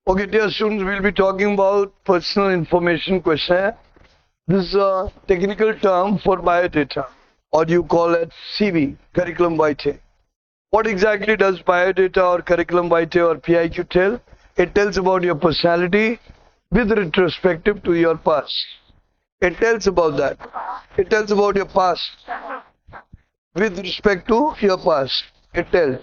Okay, dear students, we'll be talking about personal information questionnaire. This is a technical term for biodata, or you call it CV, curriculum vitae. What exactly does biodata or curriculum vitae or PIQ tell? It tells about your personality with retrospective to your past. It tells about that. It tells about your past with respect to your past. It tells.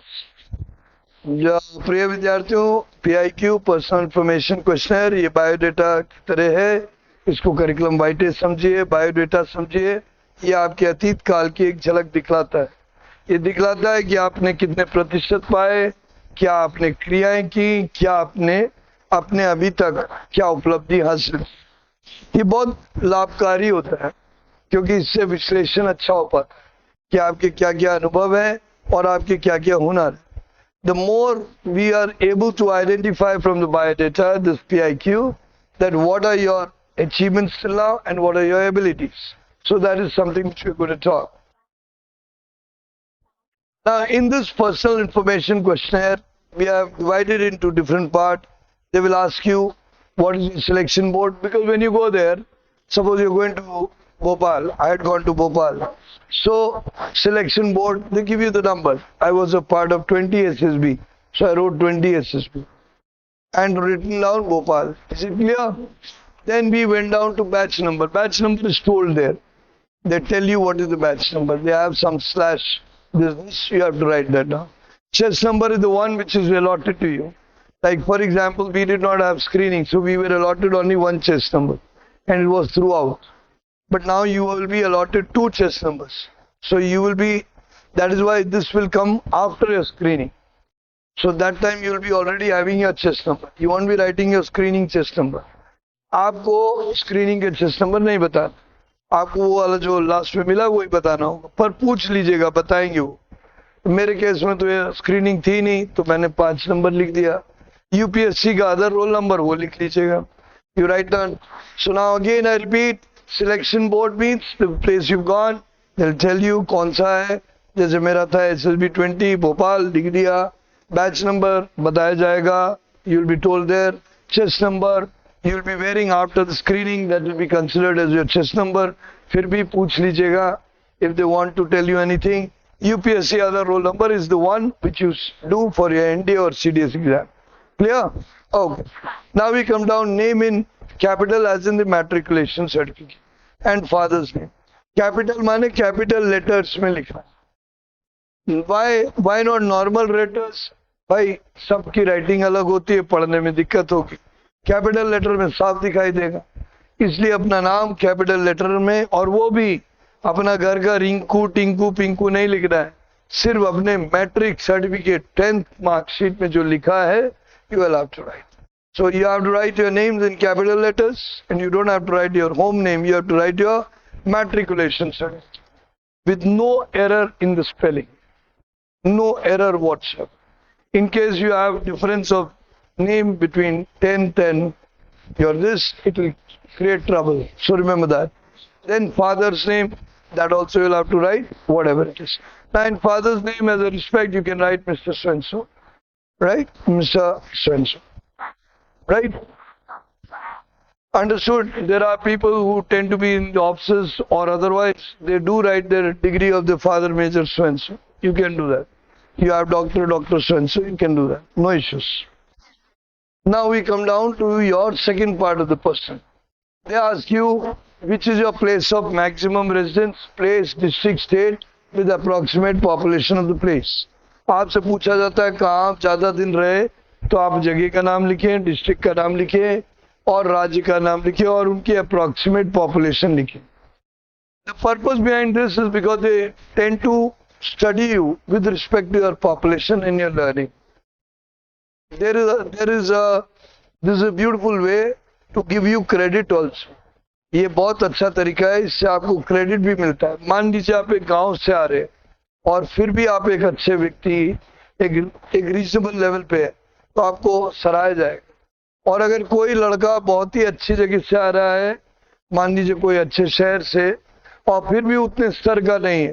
प्रिय विद्यार्थियों, PIQ personal information questionnaire ये biodata की तरह है. इसको curriculum वाइटे समझिए, biodata समझिए. ये आपके अतीत काल की एक झलक दिखलाता है. ये दिखलाता है कि आपने कितने प्रतिशत पाए, क्या आपने क्रियाएं की, क्या आपने अपने अभी तक क्या उपलब्धि हासिल. ये बहुत लाभकारी होता है क्योंकि इससे विश्लेषण अच्छा हो पाता है कि आपके क्या क्या अनुभव है और आपके क्या क्या हुनर है. The more we are able to identify from the biodata, this PIQ, that what are your achievements till now and what are your abilities. So that is something which we're going to talk. Now, in this personal information questionnaire, we have divided into different parts. They will ask you what is your selection board, because when you go there, suppose you're going to Bhopal. I had gone to Bhopal. So, selection board, they give you the number. I was a part of 20 SSB. So, I wrote 20 SSB. And written down Bhopal. Is it clear? Then we went down to batch number. Batch number is told there. They tell you what is the batch number. They have some slash. This, you have to write that down. Chest number is the one which is allotted to you. Like, for example, we did not have screening. So, we were allotted only one chest number. And it was throughout. But now you will be allotted 2 chest numbers. So you will be, that is why this will come after your screening. So that time you will be already having your chest number. You won't be writing your screening chest number. आपको screening के chest number नहीं बताना. आपको वो वाला जो last में मिला वही बताना होगा. पर पूछ लीजिएगा, बताएंगे वो. मेरे केस में तो ये स्क्रीनिंग थी नहीं, तो मैंने 5 नंबर लिख दिया. UPSC का अदर रोल नंबर वो लिख लीजिएगा. You write down. So now again I repeat. Selection board means the place you've gone. They'll tell you कौन सा है. जैसे मेरा था SSB 20 भोपाल, लिख दिया. Batch number बताया जाएगा. You'll be told there. Chest number you'll be wearing after the screening, that will be considered as your chest number. फिर भी पूछ लीजिएगा if they want to tell you anything. UPSC other roll number is the one which you do for your NDA or CDS exam. Clear? Okay. Now we come down. Name in capital as in the matriculation certificate, and father's name. Capital माने capital letters में लिखना. Why not normal letters? भाई सबकी writing अलग होती है, पढ़ने में दिक्कत होगी. कैपिटल लेटर में साफ दिखाई देगा, इसलिए अपना नाम कैपिटल लेटर में, और वो भी अपना घर का रिंकू टिंकू पिंकू नहीं लिखना है. सिर्फ अपने मैट्रिक सर्टिफिकेट 10th मार्कशीट में जो लिखा है, you will have to write. So you have to write your names in capital letters, and you don't have to write your home name. You have to write your matriculation certificate with no error in the spelling, no error whatsoever. In case you have difference of name between 10th and your this, it will create trouble. So remember that. Then father's name, that also you'll have to write, whatever it is. Now in father's name, as a respect, you can write Mr. So-and-so, right? Mr. So-and-so. Right? Understood? There are people who tend to be in the offices or otherwise, they do write their degree of the father major so-and-so. You can do that. You have doctor so-and-so, you can do that. No issues. Now we come down to your second part of the person. They ask you, which is your place of maximum residence, place, district, state, with approximate population of the place. आपसे पूछा जाता है कहाँ आप ज़्यादा दिन रहे, तो आप जगह का नाम लिखें, डिस्ट्रिक्ट का नाम लिखें और राज्य का नाम लिखें और उनकी अप्रॉक्सीमेट पॉपुलेशन लिखें. The purpose behind this is because they tend to study you with respect to your population in your learning. This is a beautiful way to give you credit also. ये बहुत अच्छा तरीका है, इससे आपको credit भी मिलता है. मान लीजिए आप एक गांव से आ रहे और फिर भी आप एक अच्छे व्यक्ति, एक रीजनेबल लेवल पे है, तो आपको सराहा जाएगा. और अगर कोई लड़का बहुत ही अच्छी जगह से आ रहा है, मान लीजिए कोई अच्छे शहर से, और फिर भी उतने स्तर का नहीं है,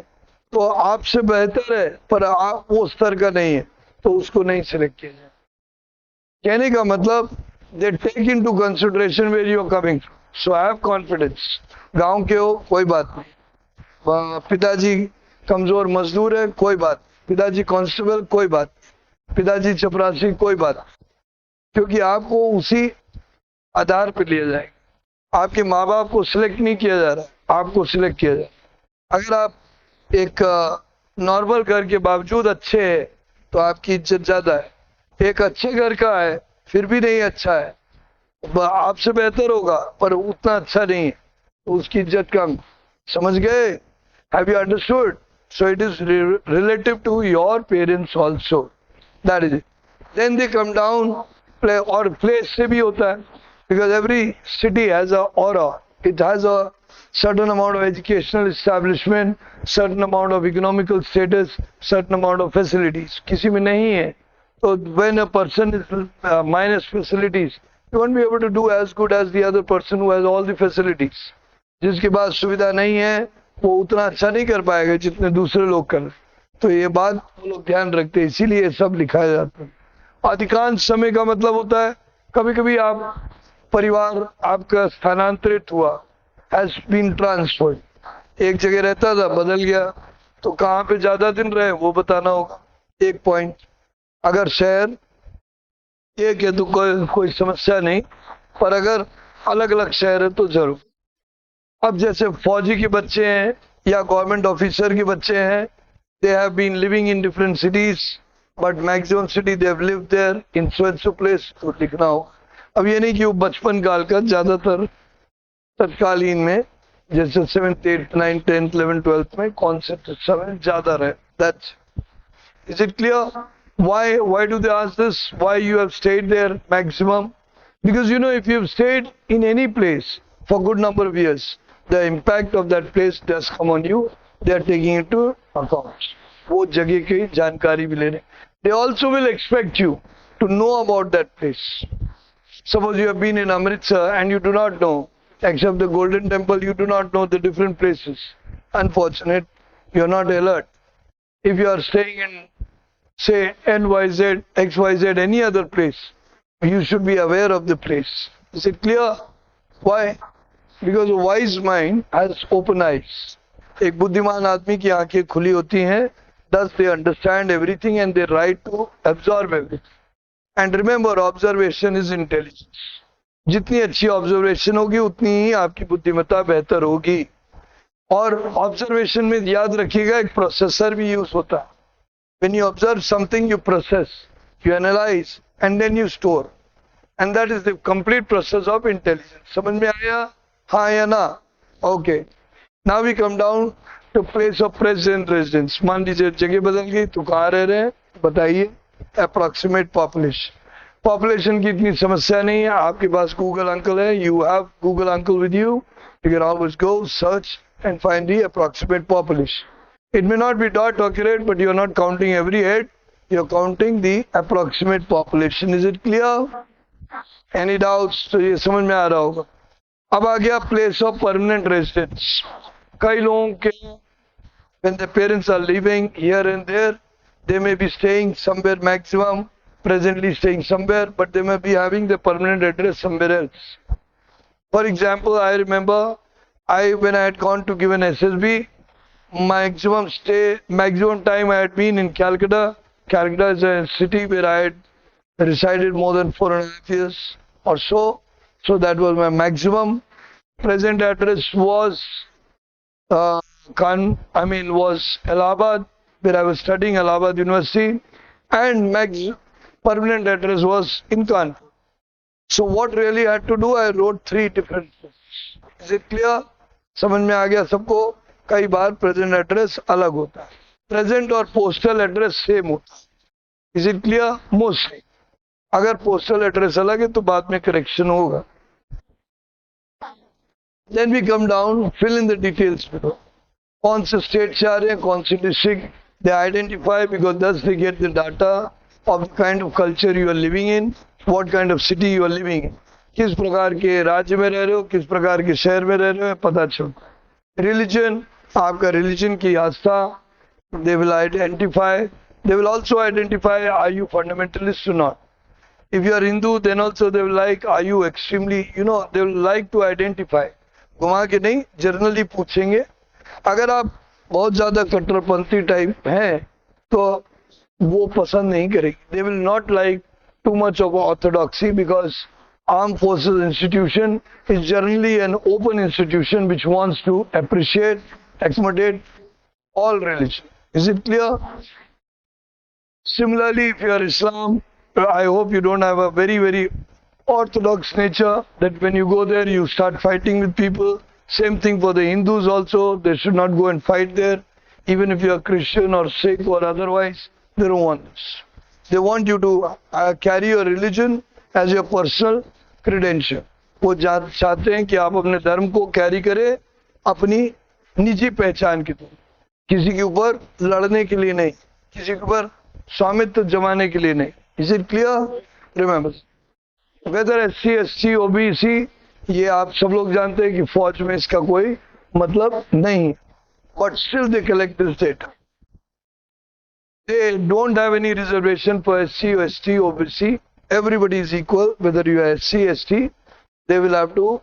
तो आपसे बेहतर है पर आप वो स्तर का नहीं है, तो उसको नहीं सिलेक्ट किया जाए. कहने का मतलब they take into consideration where you are coming from. So I have confidence. गांव के हो कोई बात नहीं, पिताजी कमजोर मजदूर है कोई बात, पिताजी कांस्टेबल कोई बात, पिताजी चपरासी कोई बात, क्योंकि आपको उसी आधार पर लिया जाएगा। आपके माँ बाप को सिलेक्ट नहीं किया जा रहा, आपको सिलेक्ट किया जा रहा। अगर आप एक नॉर्मल घर के बावजूद अच्छे हैं तो आपकी इज्जत ज्यादा है, एक अच्छे घर का है फिर भी नहीं अच्छा है, आपसे बेहतर होगा पर उतना अच्छा नहीं है तो उसकी इज्जत कम। समझ गए? Have you understood? So it is relative to your parents also, that is it. Then they come down, और प्लेस से भी होता है, because every city has a aura, it has a certain amount of educational establishment, certain amount of economical status, certain amount of facilities. किसी में नहीं है तो when a person is minus facilities, you won't be able to do as good as the other person who has all the facilities. जिसके पास सुविधा नहीं है वो उतना अच्छा नहीं कर पाएगा जितने दूसरे लोग कर। तो ये बात वो लोग ध्यान रखते हैं, इसीलिए सब लिखा जाता है। अधिकांश समय का मतलब होता है कभी कभी आप परिवार आपका स्थानांतरित हुआ, has been transferred, एक जगह रहता था बदल गया, तो कहाँ पे ज्यादा दिन रहे वो बताना होगा, एक पॉइंट। अगर शहर एक है तो कोई समस्या नहीं, पर अगर अलग अलग शहर है तो जरूर। अब जैसे फौजी के बच्चे हैं या गवर्नमेंट ऑफिसर के बच्चे हैं, they have been living in different cities but maximum city they have lived there in so and so place, तो लिखना हो। अब ये नहीं कि वो बचपन काल का ज्यादातर तत्कालीन में जैसे 7th 8th 9th 10th 11th 12th में कौन से समय ज्यादा रहे, that's, is it clear? Why do they ask this? Why you have stayed there maximum? Because you know, if you have stayed in any place for good number of years, the impact of that place does come on you. They are taking it to account. वो जगह की जानकारी भी ले रहे। They also will expect you to know about that place. Suppose you have been in Amritsar and you do not know, except the Golden Temple, you do not know the different places. Unfortunate, you are not alert. If you are staying in, say, NYZ, XYZ, any other place, you should be aware of the place. Is it clear? Why? Because a wise mind has open eyes. एक बुद्धिमान आदमी की आंखें खुली होती हैं, thus they understand everything and they try to absorb everything. And remember, observation is intelligence. जितनी अच्छी ऑब्जर्वेशन होगी उतनी ही आपकी बुद्धिमत्ता बेहतर होगी। और ऑब्जर्वेशन में याद रखिएगा एक प्रोसेसर भी यूज होता है। When you observe something you process, you analyse and then you store, and that is the complete process of intelligence. समझ में आया? हाँ या ना? Okay, now we come down to place of present residence. मान लीजिए जगह बदल गई तो कहाँ रह रहे हैं बताइए। अप्रोक्सीमेट पॉपुलेशन, पॉपुलेशन की इतनी समस्या नहीं है, आपके पास गूगल अंकल है, you have Google uncle with you, you can always go search and find the approximate population. It may not be dot accurate but you are not counting every head, you are counting the approximate population. Is it clear? Any doubts? तो ये समझ में आ रहा होगा। अब आ गया place of permanent residence. कई लोगों के when their parents are living here and there, they may be staying somewhere maximum, presently staying somewhere, but they may be having the permanent address somewhere else. For example, I remember when I had gone to give an SSB, maximum time I had been in Calcutta. Calcutta is a city where I had resided more than 4.5 years or so. So that was my maximum. Present address was was Allahabad, where I was studying Allahabad University, and permanent address was in Kanpur. So what really I had to do, I wrote 3 different things. Is it clear? समझ में आ गया सबको? कई बार present address अलग होता है, present और पोस्टल एड्रेस सेम होता है। Is it clear? मोस्टली अगर पोस्टल एड्रेस अलग है तो बाद में करेक्शन होगा। Then we come down, fill in the details below. कौन से स्टेट से आ रहे हैं, कौन सी district, they identify because thus they get the data of the kind of culture you are living in, what kind of city you are living in. किस प्रकार के राज्य में रह रहे हो, किस प्रकार के शहर में रह रहे हो, पता चलता है। रिलीजन, आपका रिलीजन की आस्था, they will identify, they will also identify are you fundamentalist or not. If you are Hindu, then also they will like, are you extremely, they will like to identify. घुमा के नहीं, generally पूछेंगे. अगर आप बहुत ज़्यादा कट्टरपंथी टाइप हैं, तो वो पसंद नहीं करेगी. They will not like too much of orthodoxy because armed forces institution is generally an open institution which wants to appreciate, accommodate all religion. Is it clear? Similarly, if you are Islam, I hope you don't have a very, very orthodox nature that when you go there, you start fighting with people. Same thing for the Hindus also. They should not go and fight there. Even if you are Christian or Sikh or otherwise, they don't want this. They want you to carry your religion as your personal credential. वो चाहते हैं कि आप अपने धर्म को carry करें अपनी निजी पहचान की तरह, किसी के ऊपर लड़ने के लिए नहीं, किसी के ऊपर स्वामित्व जमाने के लिए नहीं. Is it clear? Remember, whether SC, ST, OBC, ये आप सब लोग जानते हैं कि फौज में इसका कोई मतलब नहीं. But still they collect this data. They don't have any reservation for SC, ST, OBC. Everybody is equal, whether you are SC, ST. They will have to,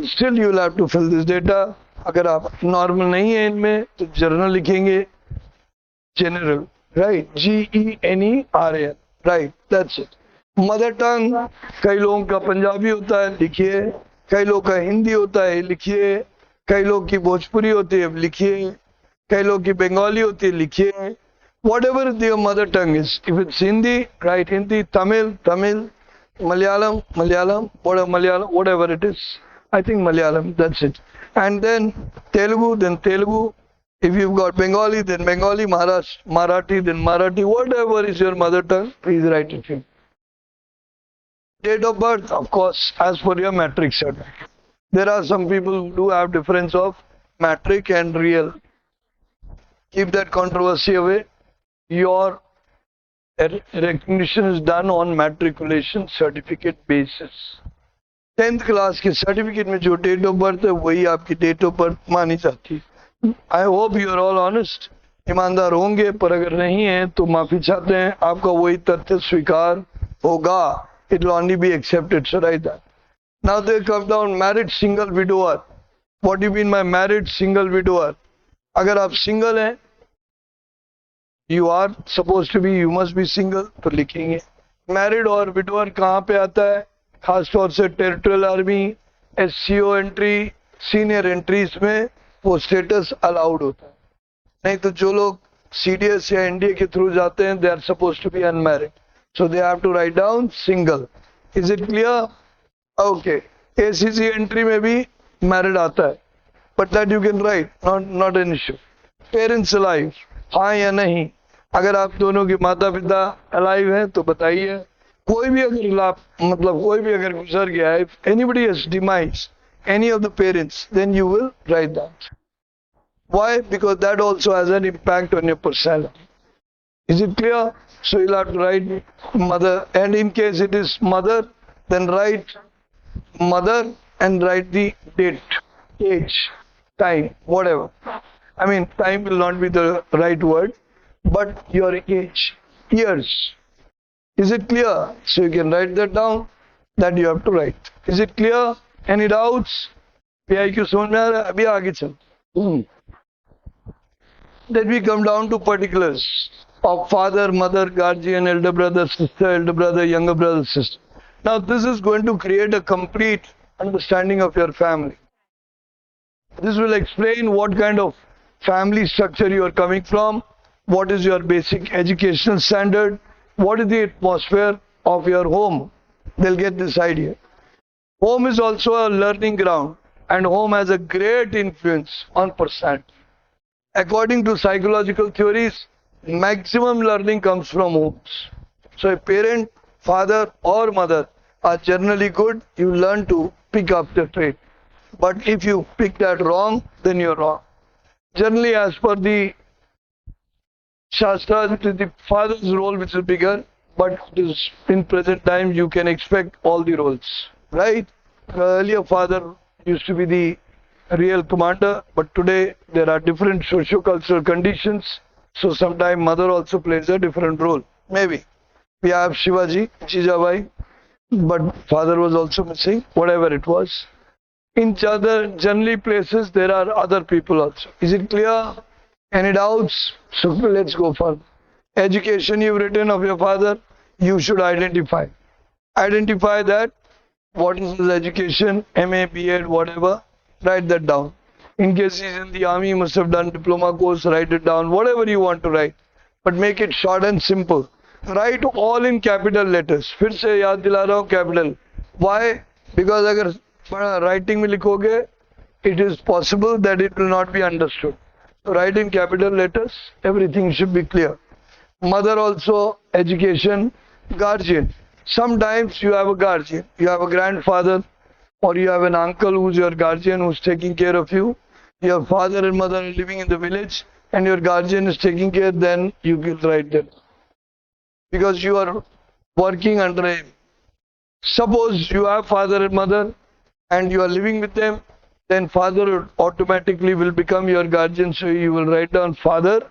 still you will have to fill this data. अगर आप normal नहीं है इनमें तो general लिखेंगे, general, right, GENERAL, right, that's it. Mother tongue, कई लोगों का पंजाबी होता है, लिखिए. कई लोग का हिंदी होता है, लिखिए. कई लोग की भोजपुरी होती है, लिखिए. कई लोग की बंगाली होती है, लिखिए. Whatever their mother tongue is, if it's Hindi, write Hindi, Tamil, Tamil, Malayalam, Malayalam, whatever it is. I think Malayalam, that's it. And then Telugu, then Telugu. If you've got Bengali, then Bengali, Marathi, then Marathi. Whatever is your mother tongue, please write it here. Date of birth, of course, as per your matric certificate. There are some people who do have difference of matric and real. Keep that controversy away. Your recognition is done on matriculation certificate basis. 10th class के certificate में जो date of birth है वही आपकी date of birth मानी जाती है. I hope you are all honest, ईमानदार होंगे, पर अगर नहीं है तो माफी चाहते हैं. आपका वही तथ्य स्वीकार होगा. It will only be accepted. So write that. Now they come down married single widower. What do you mean by married single widower? अगर आप सिंगल हैं, you are supposed to be, you must be single, तो लिखेंगे. Married और widower कहाँ पे आता है? खासतौर से territorial army, SCO entry, senior entries में वो स्टेटस अलाउड होता है. नहीं तो जो लोग CDS या NDA के थ्रू जाते हैं, they are supposed to be unmarried. So they have to write down single. Is it clear? Okay. ACC entry में भी married आता है. But that you can write, not an issue. Parents alive, हाँ या नहीं. अगर आप दोनों के माता पिता अलाइव हैं तो बताइए. कोई भी अगर गुजर गया है, if anybody has demise any of the parents, then you will write that. Why? Because that also has an impact on your personality. Is it clear? So you'll have to write mother, and in case it is mother, then write mother and write the date, age, time, whatever. I mean, time will not be the right word, but your age, years. Is it clear? So you can write that down, that you have to write. Is it clear? Any doubts? PIQ समझ में आ रहा है? अभी आगे चल. Then we come down to particulars of father, mother, guardian, elder brother, sister, younger brother, sister. Now this is going to create a complete understanding of your family. This will explain what kind of family structure you are coming from, what is your basic educational standard, what is the atmosphere of your home. They'll get this idea. Home is also a learning ground, and home has a great influence on personality. According to psychological theories, maximum learning comes from homes. So a parent, father or mother are generally good, you learn to pick up the trait. But if you pick that wrong, then you're wrong. Generally, as per the Shastras, it is the father's role which is bigger, but in present time you can expect all the roles, right? Earlier father used to be the real commander, but today there are different socio-cultural conditions, so sometimes mother also plays a different role. Maybe We have Shivaji, Jijabai, but father was also missing, whatever it was. In other generally places, there are other people also. Is it clear? Any doubts? So let's go further. Education you've written of your father, you should identify. Identify that. What is his education? MA, BEd, whatever. Write that down. In case he's in the army, he must have done diploma course. Write it down. Whatever you want to write. But make it short and simple. Write all in capital letters. फिर से याद दिला रहा हूँ capital. Why? Because अगर writing में लिखोगे, it is possible that it will not be understood. So write in capital letters. Everything should be clear. Mother also, education, guardian. Sometimes you have a guardian. You have a grandfather or you have an uncle who's your guardian who's taking care of you. Your father and mother are living in the village and your guardian is taking care, then you will write that. Because you are working under him. Suppose you have father and mother and you are living with them, then father automatically will become your guardian. So you will write down father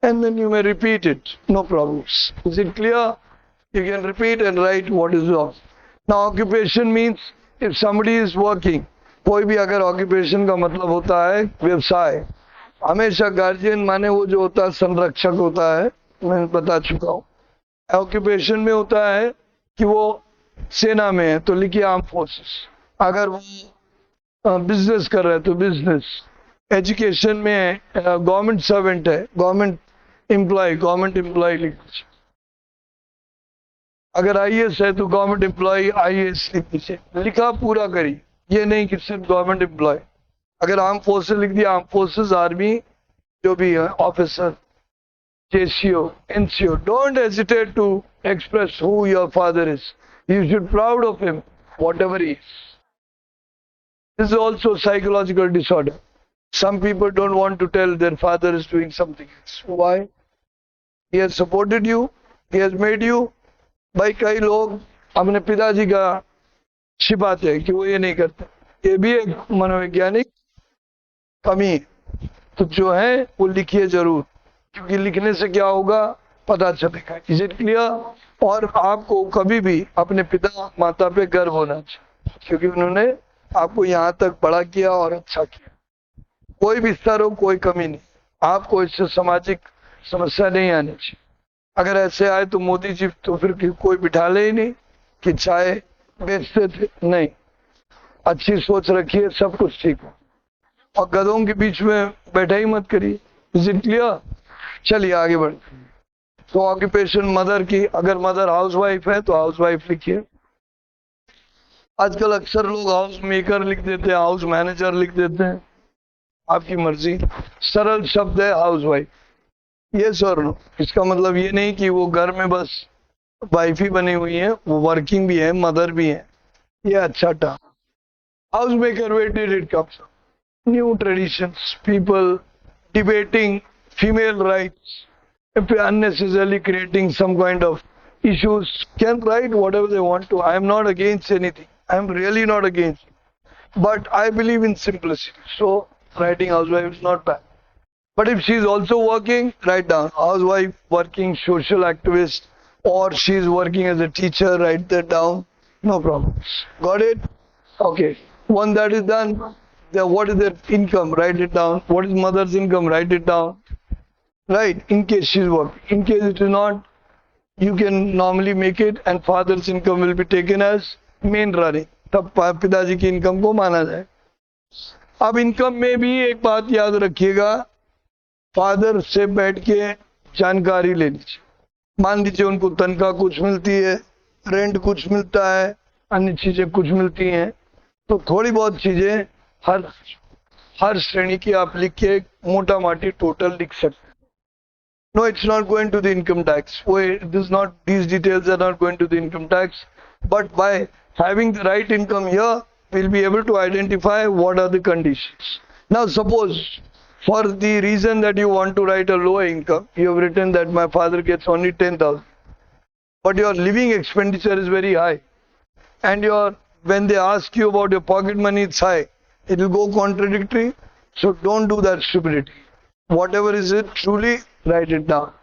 and then you may repeat it. No problems. Is it clear? You can repeat and write what is wrong. Now occupation means if somebody is working, कोई भी अगर occupation का मतलब होता है व्यवसाय, हमेशा guardian माने वो जो होता है संरक्षक होता है, मैं बता चुका हूँ. ऑक्यूपेशन में होता है कि वो सेना में है तो लिखिए आर्म फोर्सेस. अगर वो बिजनेस कर रहे हैं तो बिजनेस. एजुकेशन में गवर्नमेंट सर्वेंट है, गवर्नमेंट एम्प्लॉय लिख दीजिए. अगर आईएएस है तो गवर्नमेंट एम्प्लॉय आईएएस लिख दीजिए. लिखा पूरा करिए, ये नहीं कि सिर्फ गवर्नमेंट एम्प्लॉय. अगर आर्म फोर्सेस लिख दिया, आर्म फोर्सेस, आर्मी, जो भी है, officer, JCO, NCO. Don't hesitate to express who your father is. You should be proud of him, whatever he is. This is also psychological disorder. Some people don't want to tell their father is doing something else. Why? He has supported you. He has made you. भाई कई लोग अपने पिताजी का छिपाते हैं कि वो ये नहीं करते. ये भी एक मनोवैज्ञानिक कमी है. तो जो है वो लिखिए जरूर, क्योंकि लिखने से क्या होगा पता चलेगा. Is it clear? और आपको कभी भी अपने पिता माता पे गर्व होना चाहिए, क्योंकि उन्होंने आपको यहाँ तक बड़ा किया और अच्छा किया. कोई भी स्तर हो, कोई कमी नहीं. आपको इससे सामाजिक समस्या नहीं आनी चाहिए. अगर ऐसे आए तो मोदी जी तो फिर कोई बिठा ले ही नहीं कि चाय बेचते थे. नहीं, अच्छी सोच रखिए, सब कुछ ठीक हो. और गधों के बीच में बैठा ही मत करिए. Is it clear? चलिए आगे बढ़. तो ऑक्यूपेशन मदर की, अगर मदर हाउस वाइफ है तो हाउस वाइफ लिखिए. आजकल अक्सर लोग हाउस मेकर लिख देते हैं, हाउस मैनेजर लिख देते हैं, आपकी मर्जी. सरल शब्द है हाउस वाइफ. ये सर नो, इसका मतलब ये नहीं कि वो घर में बस वाइफ ही बनी हुई है, वो वर्किंग भी है, मदर भी है. ये अच्छा term. House maker, where did it come from? New traditions, people debating female rights, if unnecessarily creating some kind of issues, can write whatever they want to. I am not against anything. I am really not against it. But I believe in simplicity. So writing housewife is not bad. But if she is also working, write down housewife, working, social activist, or she is working as a teacher, write that down. No problems. Got it? Okay. Once that is done, then what is their income? Write it down. What is mother's income? Write it down. Right? In case she is working. In case it is not, you can normally make it, and father's income will be taken as main running. तब पिताजी की income को माना जाए. अब income में भी एक बात याद रखिएगा, फादर से बैठ के जानकारी ले लीजिए. मान लीजिए उनको तनख्वाह कुछ मिलती है, रेंट कुछ मिलता है, अन्य चीजें कुछ मिलती हैं, तो थोड़ी बहुत चीजें हर श्रेणी की आप लिख के मोटा माटी टोटल लिख सकते हैं. No, it's not going to the income tax. These details are not going to the income tax. But by having the right income here, we'll be able to identify what are the conditions. Now suppose, for the reason that you want to write a lower income, you have written that my father gets only 10,000. But your living expenditure is very high. And when they ask you about your pocket money, it's high. It will go contradictory. So don't do that stupidity. Whatever is it, truly write it down.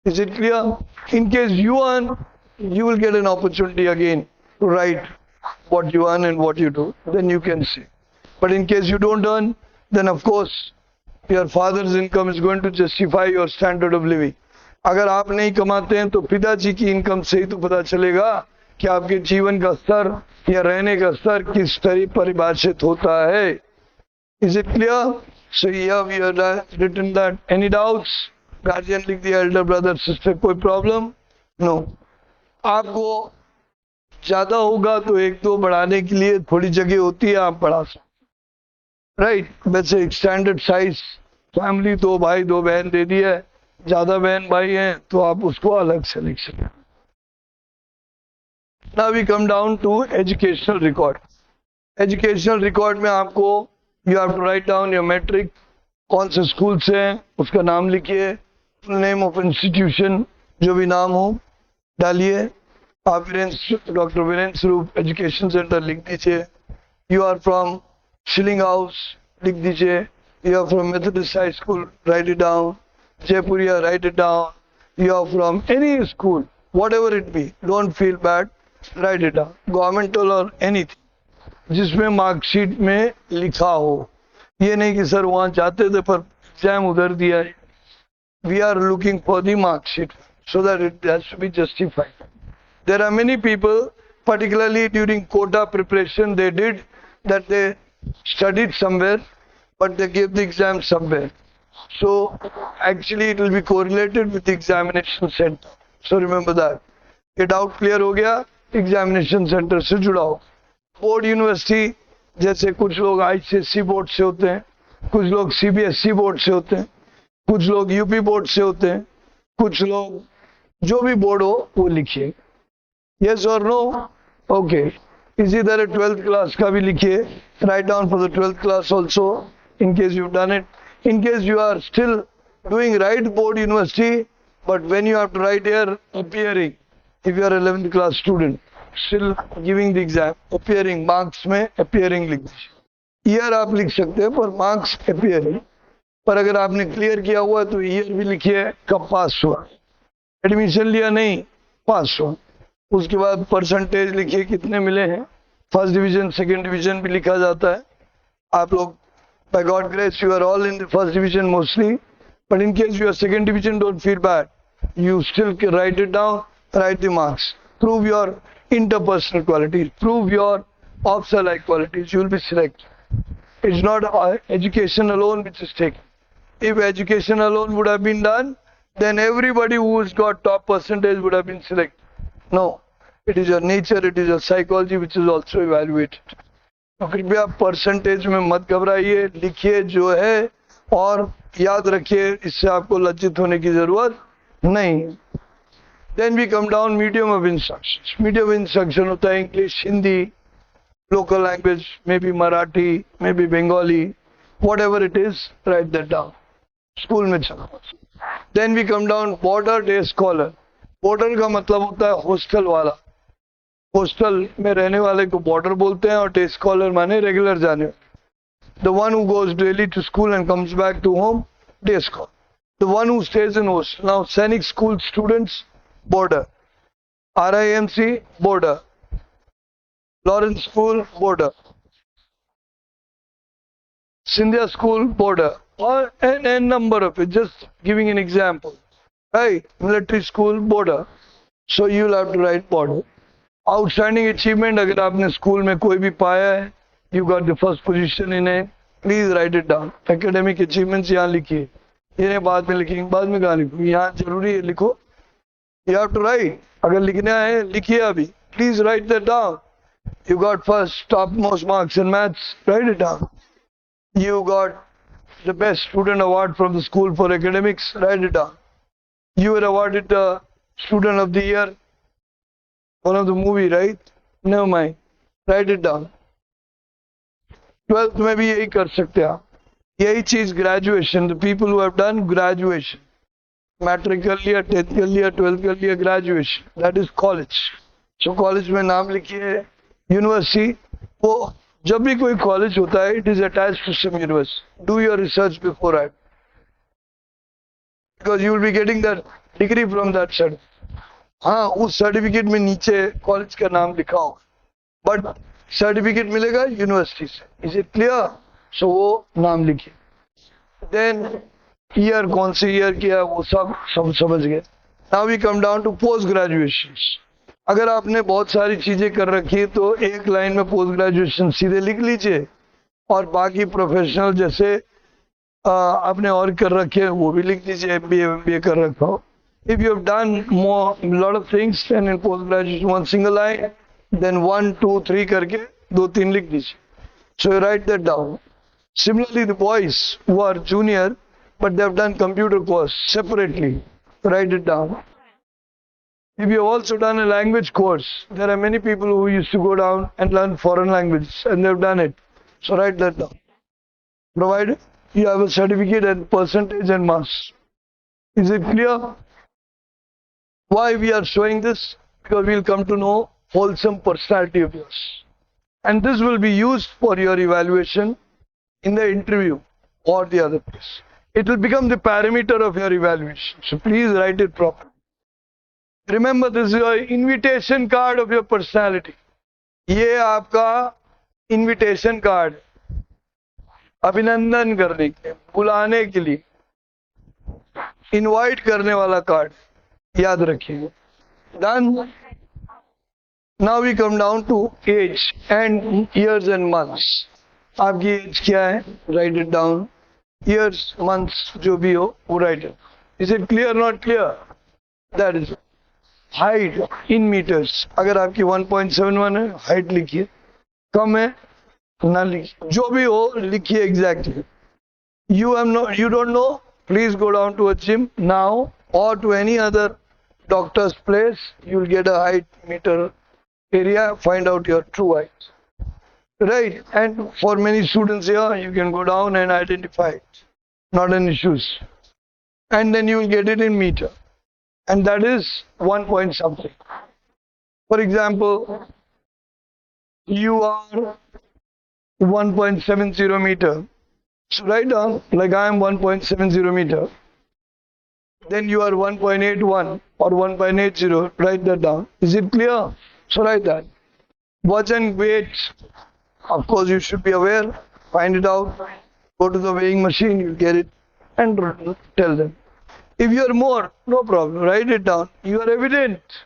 Is it clear? In case you earn you will get an opportunity again to write what you earn and what you do. Then you can see. But in case you don't earn, then of course your father's income is going to justify your standard of living. अगर आप नहीं कमाते हैं तो पिताजी की income से ही तो पता चलेगा कि आपके जीवन का स्तर या रहने का स्तर किस तरह परिभाषित होता है. Is it clear? So here we have written that. Any doubts? Guardian लिख दिया, elder brother sister कोई problem? No. आपको ज्यादा होगा तो एक दो बढ़ाने के लिए थोड़ी जगह होती है, आप बढ़ा सकते. राइट, वैसे एक स्टैंडर्ड साइज फैमिली 2 भाई 2 बहन दे दी है, ज्यादा बहन भाई हैं तो आप उसको अलग से लिख सकते. Now we come down to educational record. Educational record में आपको you have to write down your matric, कौन से स्कूल से हैं उसका नाम लिखिए, नेम ऑफ इंस्टीट्यूशन जो भी नाम हो डालिए. आप डॉक्टर वीरेंद्र स्वरूप एजुकेशन सेंटर लिख दीजिए. You are from Shilling House लिख दीजिए. You are from Methodist high school, write it down. Jaipuria, write it down. You are from any school, whatever it be, don't feel bad, write it down. Governmental और anything जिसमें marksheet में लिखा हो. ये नहीं कि सर वहां जाते थे पर एग्जाम उधर दिया है. We are looking for the marksheet so that it has to be justified. There are many people, particularly during quota preparation, they did that they studied somewhere, but they gave the exam somewhere. So actually it will be correlated with the examination center. So remember that. ये doubt clear हो गया, examination centre से जुड़ा हो. Board university, जैसे कुछ लोग ICSE board से होते हैं, कुछ लोग CBSE बोर्ड से होते हैं, कुछ लोग UP बोर्ड से होते हैं, कुछ लोग जो भी बोर्ड हो वो लिखिए. यस और नो? ओके. इसी तरह 12th क्लास का भी लिखिए. Write down for the 12th class also in case you've done it. In case you are still doing right board university, but when you have to write here appearing, if you are 11th class student still giving the exam, appearing marks में appearing लिख दीजिए. Year आप लिख सकते हैं पर marks appearing. पर अगर आपने क्लियर किया हुआ तो ईयर भी लिखिए, कब पास हुआ. एडमिशन लिया नहीं, पास हुआ. उसके बाद परसेंटेज लिखिए कितने मिले हैं. फर्स्ट डिवीजन सेकंड डिवीजन भी लिखा जाता है. आप लोग by God grace you are all in the first division mostly, but in case you are second division, don't feel bad. You still can write it down, write the marks. Prove your interpersonal qualities, prove your off-alike qualities, you will be selected. It's not education alone which is taken. If education alone would have been done, then everybody who has got top percentage would have been selected. No, it is your nature, it is your psychology which is also evaluated. तो कृपया percentage में मत घबराइए, लिखिए जो है और याद रखिए, इससे आपको लज्जित होने की जरूरत नहीं. Then we come down medium of instruction. Medium of instruction होता है English, Hindi, local language, may be Marathi, may be Bengali, whatever it is, write that down. School में चलो. Then we come down boarder day scholar. Boarder का मतलब होता है hostel वाला. Hostel में रहने वाले को बॉर्डर बोलते हैं और डे स्कॉलर माने रेगुलर जाने. The one who goes daily to school and comes back to home, day scholar. The one who stays in hostel. Now Sainik school students, boarder. RIMC, boarder. Lawrence school, boarder. Scindia school, boarder. और n number of it, just giving an example. Right, military school, border. So you'll have to write border. Outstanding achievement, अगर आपने school में कोई भी पाया है, you got the first position in it, please write it down. Academic achievements यहाँ लिखिए. ये बाद में लिखेंगे, बाद में कहाँ लिखो, यहाँ जरूरी है लिखो. You have to write. अगर लिखना है लिखिए अभी. Please write that down. You got first topmost marks in maths, write it down. You got the best student award from the school for academics, write it down. You were awarded the student of the year, one of the movie, right? Never mind, write it down. 12th में भी यही कर सकते हैं आप. यही चीज graduation, the people who have done graduation, matric कर लिया, 10th कर लिया, 12th कर लिया, graduation, that is college. So college में नाम लिखिए. यूनिवर्सिटी, वो जब भी कोई कॉलेज होता है, it is attached to some university. Do your research before that, because you will be getting that degree from that center. हाँ, उस सर्टिफिकेट में नीचे कॉलेज का नाम लिखा हो, बट सर्टिफिकेट मिलेगा यूनिवर्सिटी से। Is it clear? सो वो नाम लिखिए। देन ईयर, कौन से ईयर किया, वो सब समझ गए। Now we come down to post graduation. अगर आपने बहुत सारी चीजें कर रखी है तो एक लाइन में पोस्ट ग्रेजुएशन सीधे लिख लीजिए, और बाकी प्रोफेशनल जैसे आपने और कर रखे हैं वो भी लिख दीजिए, एमबीए एमबीए कर रखा हो। If you have done more lot of things and in post graduation one single line, then 1 2 3 करके 2 3 लिख दीजिए। So you write that down. Similarly, the boys who are junior, but they have done computer course separately, write it down. If you have also done a language course, there are many people who used to go down and learn foreign languages, and they have done it. So write that down. Provided you have a certificate and percentage and marks. Is it clear? Why we are showing this? Because we will come to know wholesome personality of yours. And this will be used for your evaluation in the interview or the other place. It will become the parameter of your evaluation. So please write it properly. Remember, this is your invitation card of your personality. ये आपका invitation card, अभिनंदन करने के, बुलाने के लिए, invite करने वाला कार्ड, याद रखिए। Done. Now we come down to age and years and months. आपकी एज क्या है? Write it down. Years, months जो भी हो वो write it. Is it clear, not clear? That is height in metres. अगर आपकी 1.71 है, हाइट लिखिए। कम है ना लिखिए, जो भी हो लिखिए exactly. you don't know, please go down to a gym now or to any other doctor's place. You'll get a height meter area, find out your true height. Right, and for many students here, you can go down and identify it. Not an issue. And then you will get it in meter. And that is 1 point something. For example, you are 1.70 meter. So write down, like I am 1.70 meter. Then you are 1.81 or 1.80. Write that down. Is it clear? So write that. Vajan, weight. Of course, you should be aware. Find it out. Go to the weighing machine, you get it, and tell them. If you are more, no problem. Write it down. You are evident.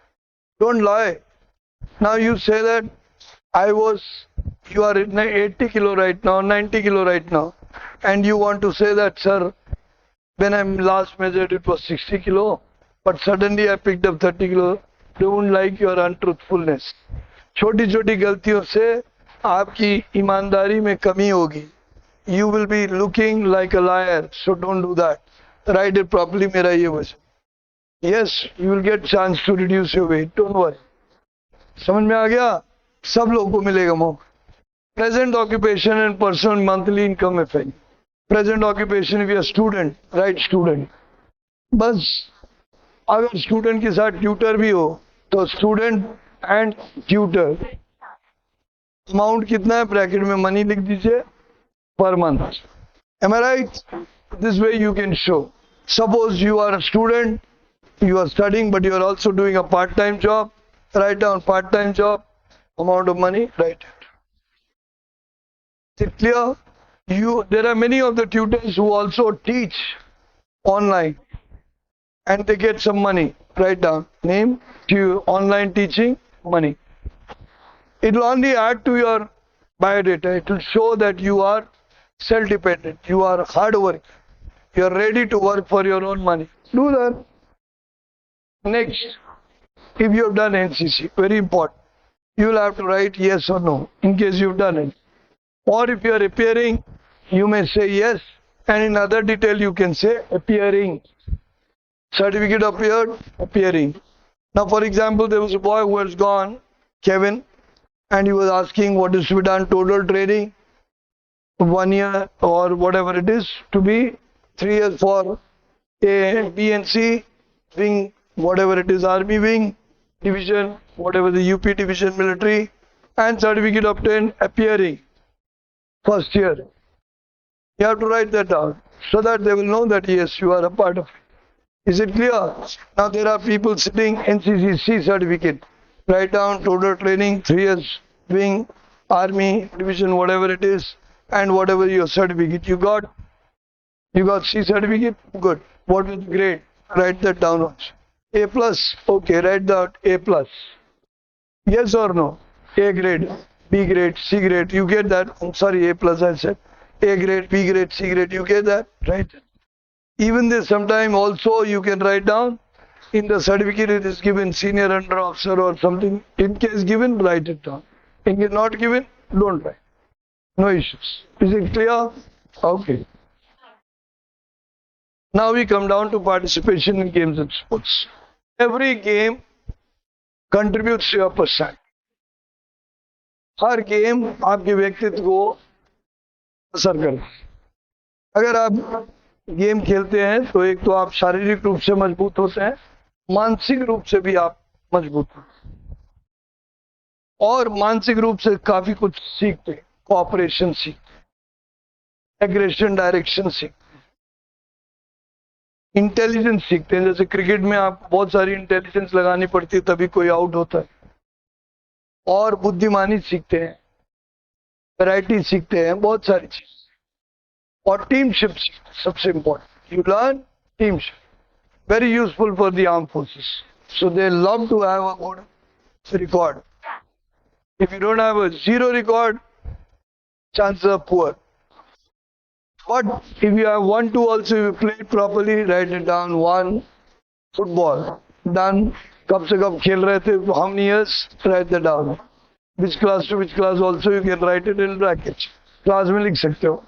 Don't lie. Now you say that you are 80 kilo right now, 90 kilo right now, and you want to say that, sir, when I last measured it was 60 kilo, but suddenly I picked up 30 kilo. Don't like your untruthfulness. छोटी छोटी गलतियों से आपकी ईमानदारी में कमी होगी. You will be looking like a liar, so don't do that. Write it properly. मेरा ये वजह. Yes, you will get chance to reduce your weight. Don't worry. समझ में आ गया? सब लोगों को मिलेगा मौका. Present occupation and personal monthly income effect. Present occupation, if you are student, write student. बस अगर स्टूडेंट के साथ ट्यूटर भी हो तो स्टूडेंट एंड ट्यूटर. अमाउंट कितना है ब्रैकेट में मनी लिख दीजिए per month. Am I right? This way you can show. Suppose you are a student, you are studying, but you are also doing a part-time job. Write down part-time job, amount of money, write it. Is it clear? There are many of the tutors who also teach online and they get some money. Write down name, online teaching, money. It will only add to your biodata. It will show that you are self-dependent, you are hard work, you are ready to work for your own money. Do that. Next, if you have done NCC, very important, you will have to write yes or no in case you have done it. Or if you are appearing, you may say yes, and in other detail you can say appearing. Certificate appeared, appearing. Now for example, there was a boy who has gone, Kevin, and he was asking what is to be done, total training, 1 year or whatever it is, to be 3 years for a BNC wing, whatever it is, army wing, division, whatever the UP division military, and certificate obtained appearing, first year. You have to write that down so that they will know that yes, you are a part of it. Is it clear? Now there are people sitting NCCC certificate. Write down total training, 3 years, wing, army, division, whatever it is, and whatever your certificate you got. You got C certificate? Good. What is the grade? Write that down also. A plus. Okay, write down A plus. Yes or no? A grade, B grade, C grade. You get that? I'm sorry, A plus I said. A grade, B grade, C grade. You get that? Right? Even this sometime also you can write down. In the certificate it is given senior under officer or something. In case given, write it down. In case not given, don't write. No issues. Is it clear? Okay. Now we come down to participation in games and sports. Every game contributes to your personality. Her game आपके व्यक्तित्व को असर करता है. अगर आप game खेलते हैं तो एक तो आप शारीरिक रूप से मजबूत होते हैं, मानसिक रूप से भी आप मजबूत होते हैं और मानसिक रूप से काफी कुछ सीखते हैं. कोऑपरेशन सीखते हैं, एग्रेशन, डायरेक्शन सीखते हैं, इंटेलिजेंस सीखते हैं. जैसे क्रिकेट में आपको बहुत सारी इंटेलिजेंस लगानी पड़ती है तभी कोई आउट होता है. और बुद्धिमानी सीखते हैं, वैरायटी सीखते हैं, बहुत सारी चीज. और टीमशिप सबसे important. You learn teamship. Very useful for the armed forces. So they love to have a good record. If you don't have a zero record, chances are poor. But if you have 1-2 also, if you play it properly, write it down. 1, football, done. कब से कब खेल रहे थे, how many years, write that down. Which class to which class also, you can write it in brackets. Class में लिख सकते हो.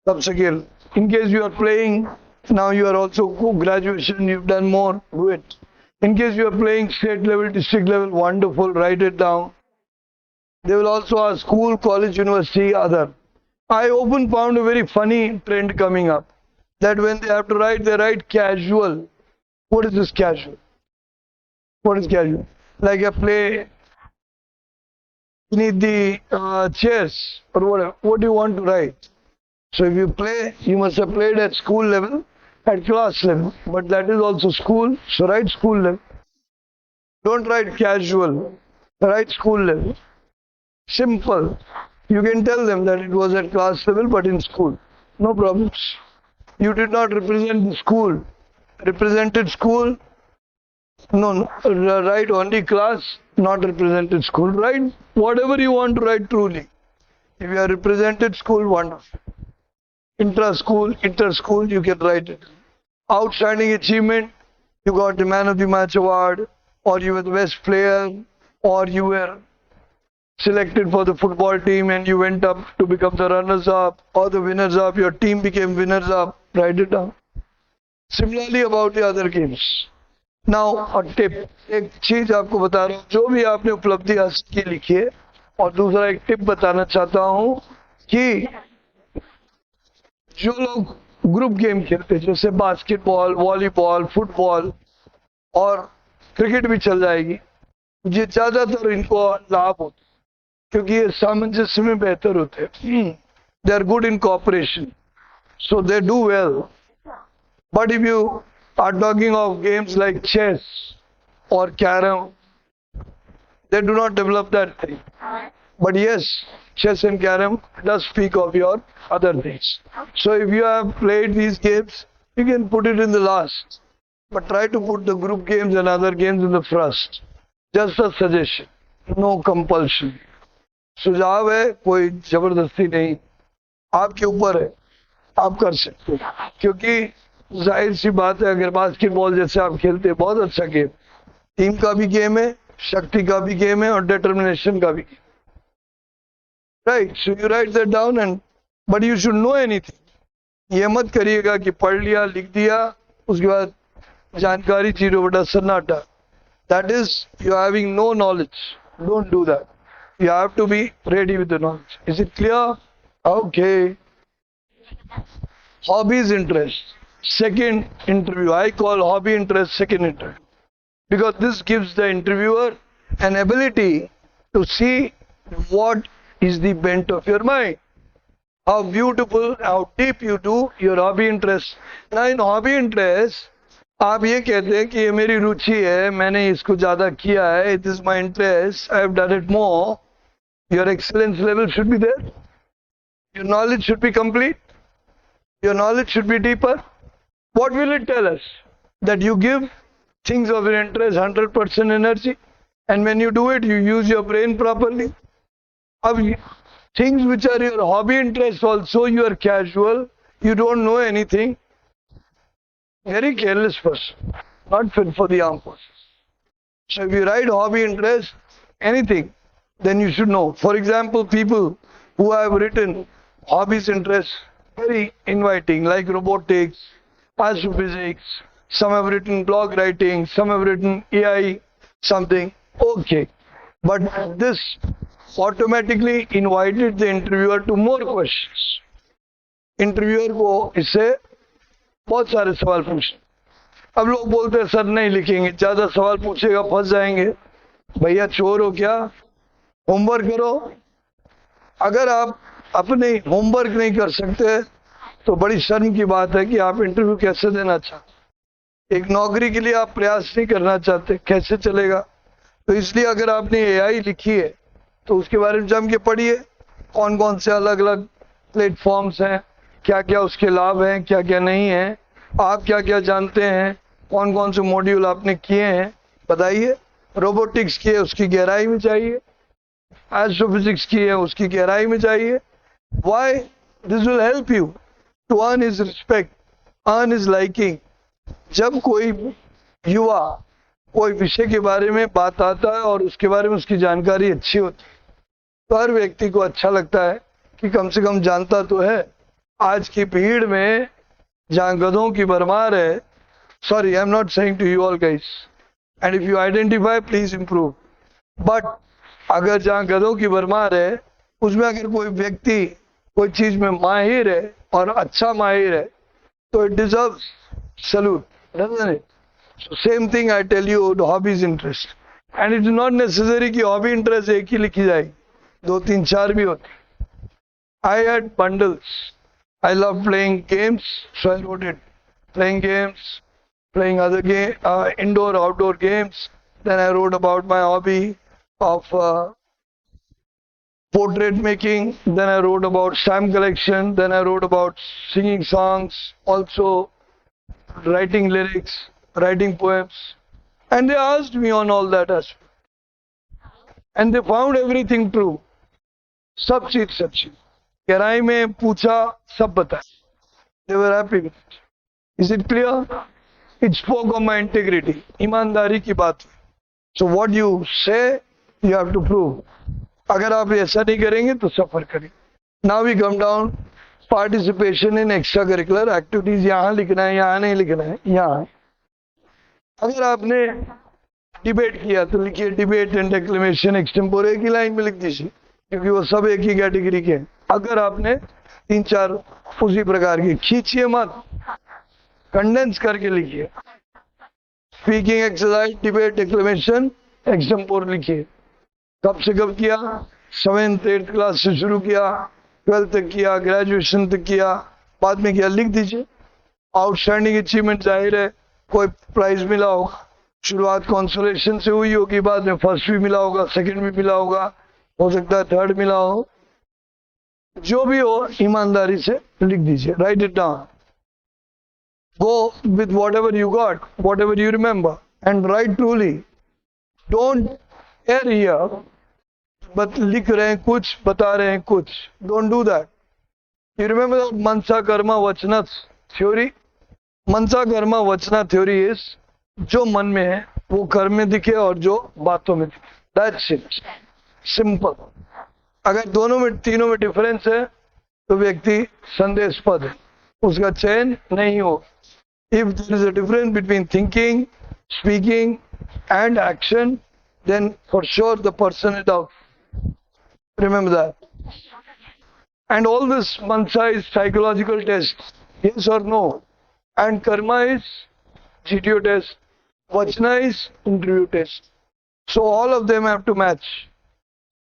कब से खेल. In case you are playing, now you are also graduation, you've done more, do it. In case you are playing state level, district level, wonderful, write it down. They will also ask school, college, university, other. I often found a very funny trend coming up, that when they have to write, they write casual. What is this casual? What is casual? Like a play beneath the chairs or whatever. What do you want to write? So if you play, you must have played at school level, at class level, but that is also school, so write school level. Don't write casual, write school level. Simple. You can tell them that it was at class level but in school. No problems. You did not represent the school. Represented school, no, write only class, not represented school. Write whatever you want to write truly. If you are represented school, wonderful. Intra-school, inter-school, you can write it. Outstanding achievement, you got the man of the match award, or you were the best player, or you were selected for the football team and you went up to become the runners-up, or the winners-up, your team became winners-up, write it down. Similarly about the other games. Now, a tip. एक चीज आपको बता रहा हूँ, जो भी आपने उपलब्धि हासिल की लिखिए, और दूसरा एक टिप बताना चाहता हूँ कि जो लोग ग्रुप गेम खेलते हैं, जैसे बास्केटबॉल, वॉलीबॉल, फुटबॉल और क्रिकेट भी चल जाएगी, ये ज्यादातर इनको लाभ होता है क्योंकि ये सामंजस्य में बेहतर होते हैं. They are good in cooperation, so they do well. But if you are talking of games like chess और carrom, they do not develop that thing. But yes, chess and carom does speak of your other things. So if you have played these games, you can put it in the last. But try to put the group games and other games in the first. Just a suggestion. No compulsion. सुझाव है, कोई जबरदस्ती नहीं. आपके ऊपर है, आप कर सकते हो. क्योंकि जाहिर सी बात है, अगर बास्केटबॉल जैसे आप खेलते हैं, बहुत अच्छा गेम, टीम का भी गेम है, शक्ति का भी गेम है और डिटर्मिनेशन का भी game. Right, so you write that down and but you should know anything. ये मत करिएगा कि पढ़ लिया, लिख दिया, उसके बाद जानकारी 0 सन्नाटा. That is you are having no knowledge. Don't do that. You have to be ready with the knowledge. Is it clear? Okay. Hobbies, interest. Second interview. I call hobby interest second interview. Because this gives the interviewer an ability to see what is the bent of your mind. How beautiful, how deep you do your hobby interest. Now in hobby interest, आप ये कहते हैं कि ये मेरी रुचि है, मैंने इसको ज़्यादा किया है, it is my interest, I have done it more, your excellence level should be there, your knowledge should be complete, your knowledge should be deeper. What will it tell us? That you give things of your interest 100% energy, and when you do it, you use your brain properly. Of things which are your hobby interests also, you are casual, you don't know anything, very careless person, not fit for the armed forces. So if you write hobby interest, anything, then you should know. For example, people who have written hobbies interests, very inviting, like robotics, astrophysics, some have written blog writing, some have written AI something, okay. But this automatically invited the interviewer to more questions. Interviewer को इससे बहुत सारे सवाल पूछे. अब लोग बोलते हैं सर नहीं लिखेंगे, ज्यादा सवाल पूछेगा फंस जाएंगे. भैया चोर हो क्या? होमवर्क करो. अगर आप अपने होमवर्क नहीं कर सकते तो बड़ी शर्म की बात है कि आप इंटरव्यू कैसे देना चाहते. एक नौकरी के लिए आप प्रयास नहीं करना चाहते, कैसे चलेगा? तो इसलिए अगर आपने एआई लिखी है तो उसके बारे में जम के पढ़िए, कौन कौन से अलग अलग प्लेटफॉर्म्स हैं, क्या क्या उसके लाभ हैं, क्या क्या नहीं है, आप क्या क्या जानते हैं, कौन कौन से मॉड्यूल आपने किए हैं बताइए. रोबोटिक्स की है उसकी गहराई में चाहिए, एस्ट्रोफिजिक्स की है उसकी गहराई में चाहिए. Why? This will help you to earn his respect, earn his liking. जब कोई युवा कोई विषय के बारे में बात आता है और उसके बारे में उसकी जानकारी अच्छी होती है तो हर व्यक्ति को अच्छा लगता है कि कम से कम जानता तो है. आज की भीड़ में जहाँ गधों की भरमार है, sorry I am not saying to you all guys, and if you identify please improve, but अगर जहाँ गधों की भरमार है उसमें अगर कोई व्यक्ति कोई चीज में माहिर है और अच्छा माहिर है तो it deserves salute, doesn't it? So same thing I tell you hobbies interest, and it is not necessary कि हॉबी इंटरेस्ट एक ही लिखी जाएगी, 2 3 4 भी होती. I had bundles. I love playing games, so I wrote it. Playing games, playing other game, indoor outdoor games. Then I wrote about my hobby of portrait making, then I wrote about stamp collection, then I wrote about singing songs, also writing lyrics, writing poems, and they asked me on all that aspect. And they found everything true. सब चीज गहराई में पूछा, सब बताया. They were happy with it. Is it clear? It spoke of my integrity. ईमानदारी की बात. So what you say, you have to prove. अगर आप ऐसा नहीं करेंगे तो सफर करेंगे. Now we come down. Participation in extra curricular activities, यहाँ लिखना है, यहाँ नहीं लिखना है, यहाँ. अगर आपने डिबेट किया तो लिखिए डिबेट एंड एक्लेमेशन एक्सटेम्पोरे की लाइन में लिख दीजिए, क्योंकि वो सब एक ही कैटेगरी के हैं. अगर आपने 3 4 उसी प्रकार की, खींचिए मत, कंडेंस करके लिखिए. स्पीकिंग एक्सरसाइज, डिबेट, एक्लेमेशन, एक्सटेम्पोर लिखिए. कब से कब किया? 7th 8th क्लास से शुरू किया, 12th तक किया, ग्रेजुएशन तक किया, बाद में किया, लिख दीजिए. आउटस्टैंडिंग अचीवमेंट जाहिर है कोई प्राइज मिला होगा, शुरुआत कंसोलेशन से हुई होगी, बाद में फर्स्ट भी मिला होगा, सेकंड भी मिला होगा, हो सकता है थर्ड मिला हो. जो भी हो ईमानदारी से लिख दीजिए. Write it down. Go with whatever you got, whatever you remember, and write truly. Don't err here, but लिख रहे हैं कुछ, बता रहे हैं कुछ. Don't do that. You remember manasa karma vachana theory? Mansa karma vachana theory is जो मन में है वो कर्म में दिखे और जो बातों में दिखे. That's it. सिंपल. अगर दोनों में तीनों में डिफरेंस है तो व्यक्ति संदेशपद है, उसका चयन नहीं हो. If there is a difference between thinking, speaking and action, then for sure the person is out. Remember that. And all this mansa is psychological test, yes or no. And karma is GTO test. Vachna is interview test. So all of them have to match.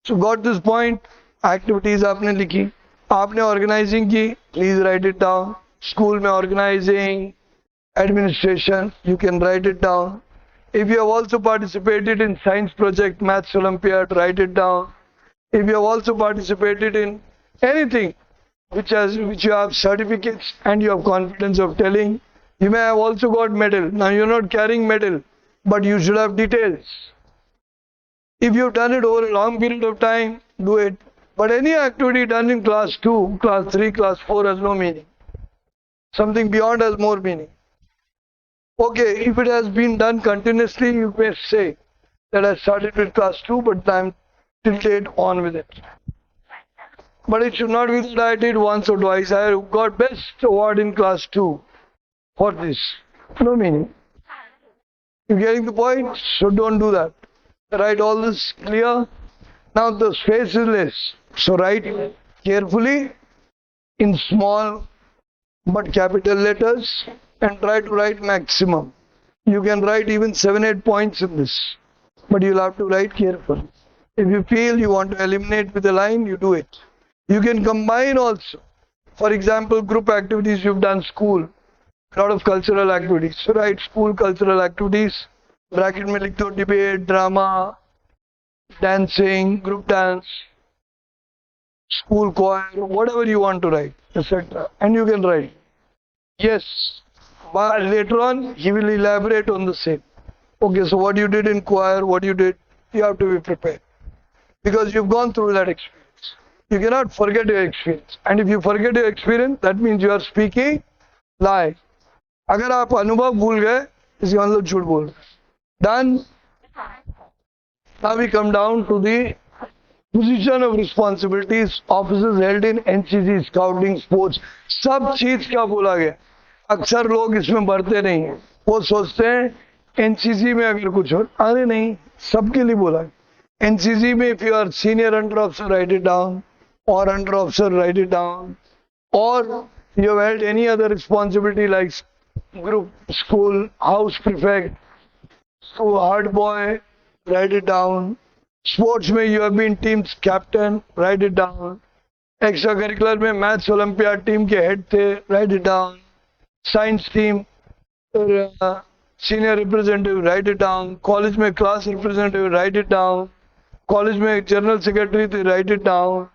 So got this point. Activities आपने लिखी, आपने organizing की, please write it down. School में organizing, administration, you can write it down. If you have also participated in science project, maths Olympiad, write it down. If you have also participated in anything which you have certificates and you have confidence of telling, you may have also got medal. Now you're not carrying medal, but you should have details. If you've done it over a long period of time, do it. But any activity done in class 2, class 3, class 4 has no meaning. Something beyond has more meaning. Okay, if it has been done continuously, you may say that I started with class 2, but I'm till date on with it. But it should not be that I did once or twice. I got best award in class 2 for this. No meaning. You're getting the point? So don't do that. Write all this clear. Now the space is less. So write carefully in small but capital letters and try to write maximum. You can write even 7-8 points in this, but you'll have to write carefully. If you feel you want to eliminate with a line, you do it. You can combine also. For example, group activities you've done school, a lot of cultural activities. So write school cultural activities, bracket में लिख दो debate, drama, dancing, group dance, school choir, whatever you want to write, etc. And you can write. Yes, but later on he will elaborate on the same. Okay, so what you did in choir, what you did, you have to be prepared. Because you've gone through that experience. You cannot forget your experience. And if you forget your experience, that means you are speaking lie. अगर आप अनुभव भूल गए, इसका मतलब झूठ बोल रहे. Done. Now we come down to the position of responsibilities. Offices held in NCC, scouting, sports. सब चीज का बोला गया. अक्सर लोग इसमें बढ़ते नहीं हैं. वो सोचते हैं NCC में अगर कुछ हो, अरे नहीं, सबके लिए बोला गया. NCC में if you are senior under officer, write it down, or under officer, write it down, or you have held any other responsibility like group, school, house prefect, so hard boy, write it down. Sports में you have been team's captain, write it down. Extracurricular में maths Olympiad team के head थे, write it down. Science team, senior representative, write it down. College में class representative, write it down. College में general secretary थे, write it down.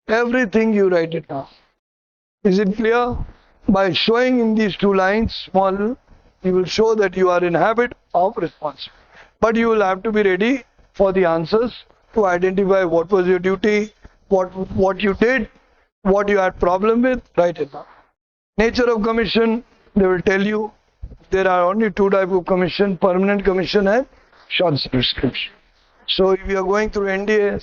Everything you write it down. Is it clear? By showing in these two lines, small, you will show that you are in habit of responsibility. But you will have to be ready for the answers to identify what was your duty, what you did, what you had problem with, write it down. Nature of commission, they will tell you there are only two types of commission, permanent commission and short service commission. So if you are going through NDA,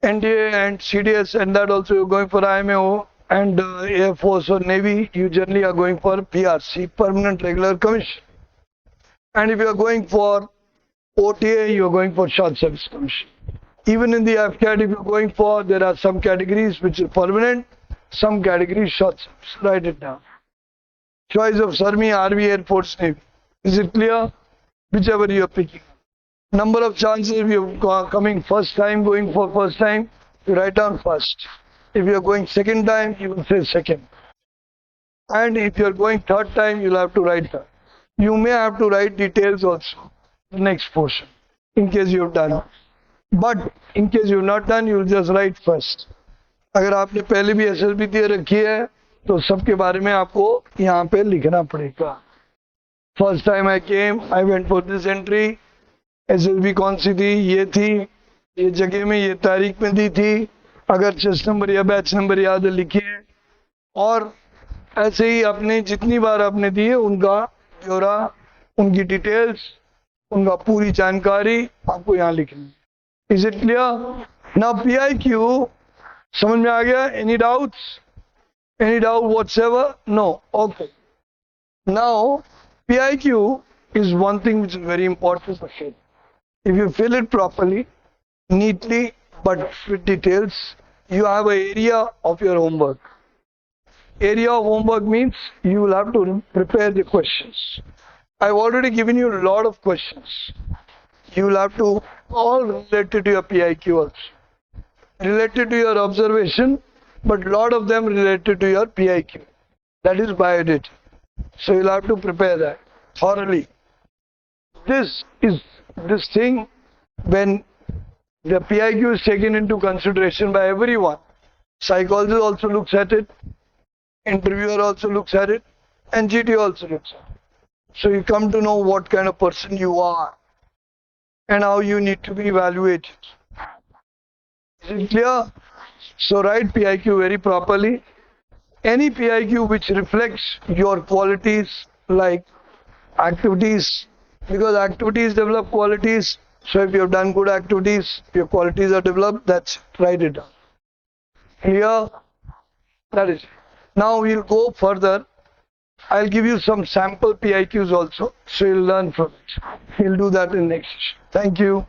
and CDS, and that also you're going for IMAO and Air Force or Navy, you generally are going for PRC, permanent regular commission. And if you are going for OTA, you are going for short service commission. Even in the FCAT, if you are going for, there are some categories which are permanent, some categories short service. Write it down. Choice of Army, Army, Air Force, Navy. Is it clear? Whichever you are picking. Number of chances if you are coming first time, going for first time, you write down first. If you are going second time, you will say second. And if you are going third time, you will have to write third. You may have to write details also, the next portion, in case you have done. But in case you have not done, you will just write first. अगर आपने पहले भी SSB दे रखी है, तो सबके बारे में आपको यहाँ पे लिखना पड़ेगा. First time I came, I went for this entry. SSB कौन सी थी, ये थी, ये जगह में ये तारीख में दी थी, अगर चेस्ट नंबर या बैच नंबर याद है लिखिए. और ऐसे ही आपने जितनी बार आपने दी है उनका ब्यौरा, उनकी डिटेल्स, उनका पूरी जानकारी आपको यहाँ लिखनी. Is it clear? Now PIQ समझ में आ गया? Any doubts? Any doubt whatsoever? No? Okay. Now PIQ is one thing which is very important for sharing. If you fill it properly, neatly, but with details, you have an area of your homework. Area of homework means you will have to prepare the questions. I've already given you a lot of questions. You will have to all related to your PIQ also. Related to your observation, but a lot of them related to your PIQ. That is by editing. So you'll have to prepare that thoroughly. This thing, when the PIQ is taken into consideration by everyone, psychologist also looks at it, interviewer also looks at it, and GT also looks at it. So you come to know what kind of person you are and how you need to be evaluated. Is it clear? So write PIQ very properly. Any PIQ which reflects your qualities, like activities, because activities develop qualities. So if you have done good activities, your qualities are developed, that's it. Write it down. Clear? That is it. Now we'll go further. I'll give you some sample PIQs also, so you'll learn from it. We'll do that in next session. Thank you.